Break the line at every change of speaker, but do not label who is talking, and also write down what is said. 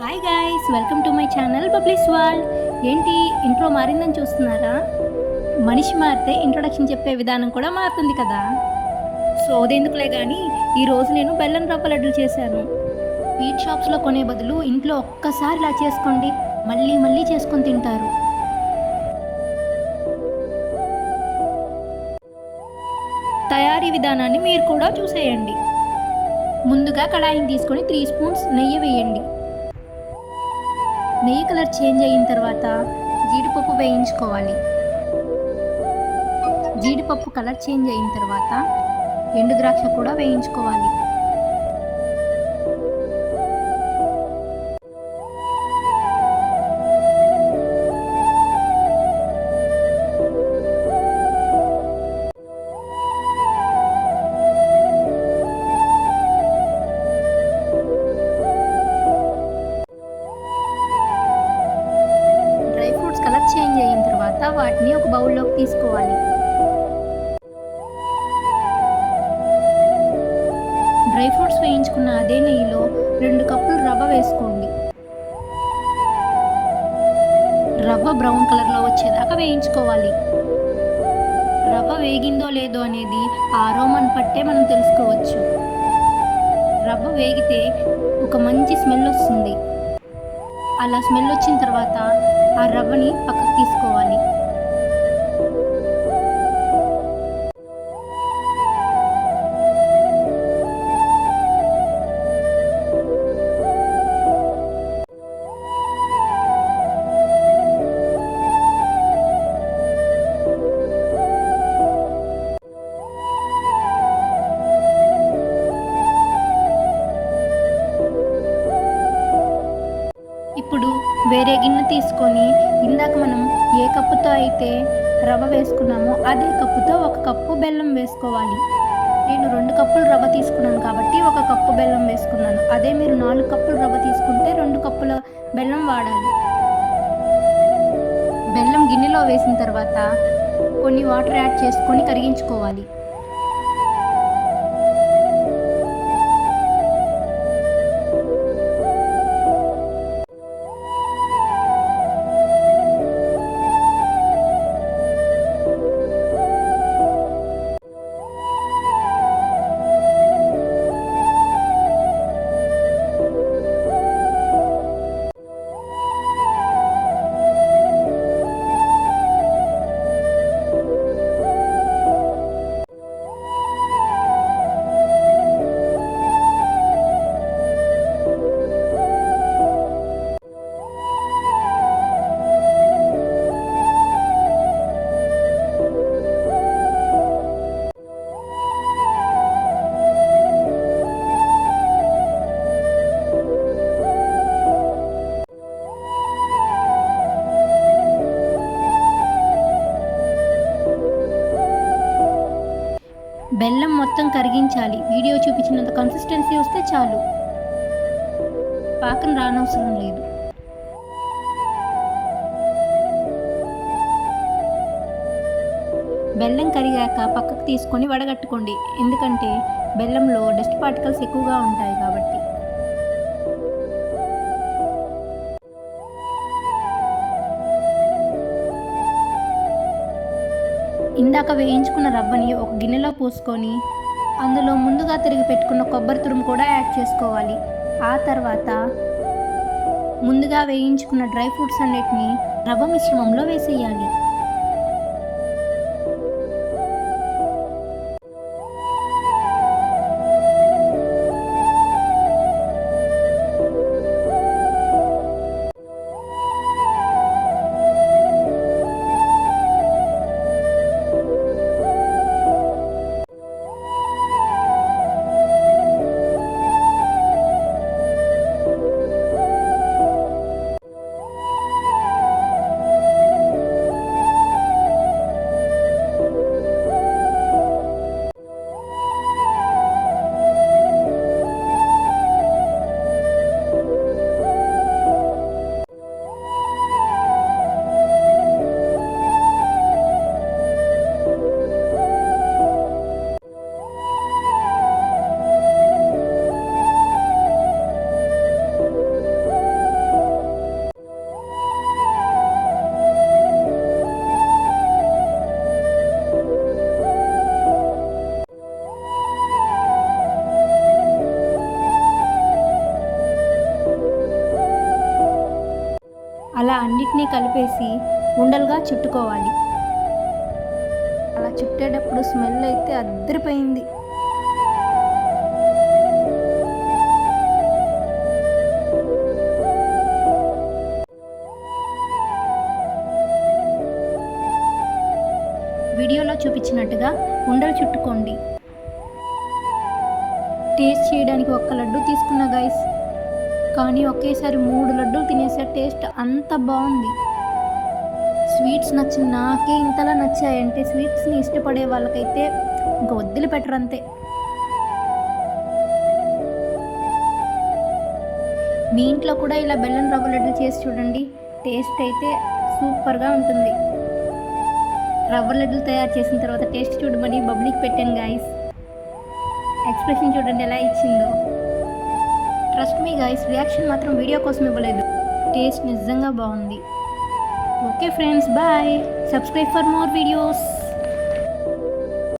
Hi guys, welcome to my channel Bubbly's World. ఏంటి intro మారిందని చూస్తున్నారా? మనిషి మారితే ఇంట్రొడక్షన్ చెప్పే విధానం కూడా మారుతుంది కదా. సో అదెందుకులే కానీ ఈరోజు నేను బెల్లం రవ్వ లడ్డూలు చేశాను. స్వీట్ షాప్స్లో కొనే బదులు ఇంట్లో ఒక్కసారి ఇలా చేసుకోండి, మళ్ళీ మళ్ళీ చేసుకొని తింటారు. తయారీ విధానాన్ని మీరు కూడా చూసేయండి. ముందుగా కడాయిని తీసుకొని 3 స్పూన్స్ నెయ్యి వేయండి. నెయ్యి కలర్ చేంజ్ అయిన తర్వాత జీడిపప్పు వేయించుకోవాలి. జీడిపప్పు కలర్ చేంజ్ అయిన తర్వాత ఎండు ద్రాక్ష కూడా వేయించుకోవాలి. చేంజ్ అయిన తర్వాత వాటిని ఒక బౌల్లోకి తీసుకోవాలి. డ్రై ఫ్రూట్స్ వేయించుకున్న అదే నెయ్యిలో 2 కప్పులు రవ్వ వేసుకోండి. రవ్వ బ్రౌన్ కలర్లో వచ్చేదాకా వేయించుకోవాలి. రవ్వ వేగిందో లేదో అనేది ఆరోమాను పట్టే మనం తెలుసుకోవచ్చు. రవ్వ వేగితే ఒక మంచి స్మెల్ వస్తుంది. అలా స్మెల్ వచ్చిన తర్వాత ఆ రవ్వని పక్కకు తీసుకోవాలి. ఇప్పుడు వేరే గిన్నె తీసుకొని ఇందాక మనం ఏ కప్పుతో అయితే రవ్వ వేసుకున్నామో అదే కప్పుతో 1 కప్పు బెల్లం వేసుకోవాలి. నేను 2 కప్పులు రవ్వ తీసుకున్నాను కాబట్టి 1 కప్పు బెల్లం వేసుకున్నాను. అదే మీరు 4 కప్పులు రవ్వ తీసుకుంటే 2 కప్పుల బెల్లం వాడాలి. బెల్లం గిన్నెలో వేసిన తర్వాత కొన్ని వాటర్ యాడ్ చేసుకొని కరిగించుకోవాలి. బెల్లం మొత్తం కరిగించాలి. వీడియో చూపించినంత కన్సిస్టెన్సీ వస్తే చాలు, పాకం రానవసరం లేదు. బెల్లం కరిగాక పక్కకు తీసుకొని వడగట్టుకోండి, ఎందుకంటే బెల్లంలో డస్ట్ పార్టికల్స్ ఎక్కువగా ఉంటాయి కాబట్టి. ఇందాక వేయించుకున్న రవ్వని ఒక గిన్నెలో పోసుకొని అందులో ముందుగా తిరిగి పెట్టుకున్న కొబ్బరి తురుము కూడా యాడ్ చేసుకోవాలి. ఆ తర్వాత ముందుగా వేయించుకున్న డ్రై ఫ్రూట్స్ అన్నిటిని రవ్వ మిశ్రమంలో వేసేయాలి. అలా అన్నిటినీ కలిపేసి ఉండలుగా చుట్టుకోవాలి. అలా చుట్టేటప్పుడు స్మెల్ అయితే అద్దరిపోయింది. వీడియోలో చూపించినట్టుగా ఉండలు చుట్టుకోండి. టేస్ట్ చేయడానికి ఒక్క లడ్డు తీసుకున్నా గైస్, కానీ ఒకేసారి 3 లడ్డూలు తినేసే టేస్ట్ అంత బాగుంది. స్వీట్స్ నచ్చిన నాకే ఇంతలా నచ్చాయంటే స్వీట్స్ని ఇష్టపడే వాళ్ళకైతే ఇంకా వదిలిపెట్టరు అంతే. మీ ఇంట్లో కూడా ఇలా బెల్లం రవ్వ లడ్డు చేసి చూడండి, టేస్ట్ అయితే సూపర్గా ఉంటుంది. రవ్వ లడ్డులు తయారు చేసిన తర్వాత టేస్ట్ చూడమని బబ్లీకి పెట్టాను గాయస్. ఎక్స్ప్రెషన్ చూడండి ఎలా ఇచ్చిందో. ట్రస్ట్ మీ గాయస్, రియాక్షన్ మాత్రం వీడియో కోసం ఇవ్వలేదు, టేస్ట్ నిజంగా బాగుంది. Okay friends, bye. Subscribe for more videos.